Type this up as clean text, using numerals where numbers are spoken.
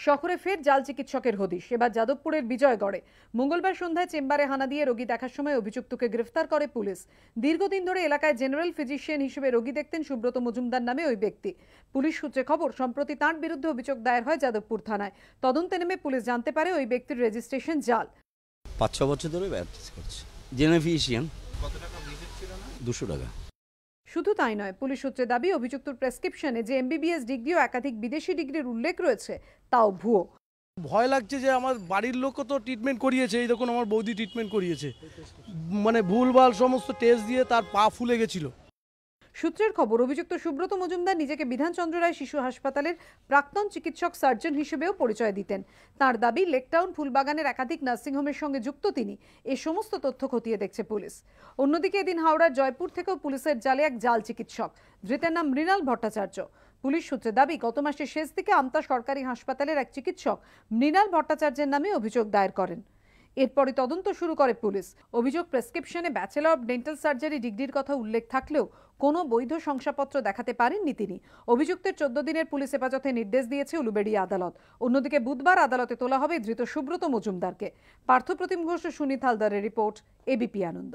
শহরে ফের জাল চিকিৎসকের হদিশ। এবার যাদবপুরের বিজয়গড়ে মঙ্গলবার সন্ধ্যায় চেম্বারে হানা দিয়ে রোগী দেখার সময় অভিযুক্তকে গ্রেফতার করে পুলিশ। দীর্ঘদিন ধরে এলাকায় জেনারেল ফিজিশিয়ান হিসেবে রোগী দেখতেন সুব্রত মজুমদার নামে ওই ব্যক্তি। পুলিশ সূত্রে খবর, সম্প্রতি তাঁর বিরুদ্ধে অভিযোগ দায়ের হয় যাদবপুর থানায়। তদন্তে নেমে পুলিশ জানতে পারে ওই ব্যক্তির রেজিস্ট্রেশন জাল। ৫-৬ বছর ধরে প্র্যাকটিস করছে। General physician. কত টাকা ভিজিট ছিল না? 200 টাকা। শুধু তাই নয়, পুলিশ সূত্রে দাবি অভিযুক্তর প্রেসক্রিপশনে যে এমবিবিএস ডিগ্রি ও একাধিক বিদেশি ডিগ্রির উল্লেখ রয়েছে তাও ভুয়ো। ভয় লাগছে যে আমার বাড়ির লোকও তো ট্রিটমেন্ট করিয়েছে, এই দেখুন আমার বৌদি ট্রিটমেন্ট করিয়েছে, মানে ভুলভাল সমস্ত টেস্ট দিয়ে তার পা ফুলে গেছিল। সূত্রের খবর, অভিযুক্ত সুব্রত মজুমদার নিজেকে বিধানচন্দ্র রায় শিশু হাসপাতালের প্রাক্তন চিকিৎসক সার্জন হিসেবেও পরিচয় দিতেন। তার দাবি লেকটাউন ফুলবাগানের একাধিক নার্সিংহোমের সঙ্গে যুক্ত তিনি। এই সমস্ত তথ্য খতিয়ে দেখছে পুলিশ। অন্যদিকে এদিন হাওড়ার জয়পুর থেকেও পুলিশের জালে এক জাল চিকিৎসক। ধৃতের নাম মৃণাল ভট্টাচার্য। পুলিশ সূত্রে দাবি, গত মাসের শেষ দিকে আমতা সরকারি হাসপাতালের এক চিকিৎসক মৃণাল ভট্টাচার্যের নামে অভিযোগ দায়ের করেন। এরপরই তদন্ত শুরু করে পুলিশ। অভিযোগ, প্রেসক্রিপশনে ব্যাচেলর অব ডেন্টাল সার্জারি ডিগ্রির কথা উল্লেখ থাকলেও কোনো বৈধ শংসাপত্র দেখাতে পারেননি তিনি। অভিযুক্তের 14 দিনের পুলিশ হেফাজতে নির্দেশ দিয়েছে উলুবেড়িয়া আদালত। অন্যদিকে বুধবার আদালতে তোলা হবে ধৃত সুব্রত মজুমদারকে। পার্থপ্রতিম ঘোষ ও সুনীত হালদারের রিপোর্ট, এবিপি আনন্দ।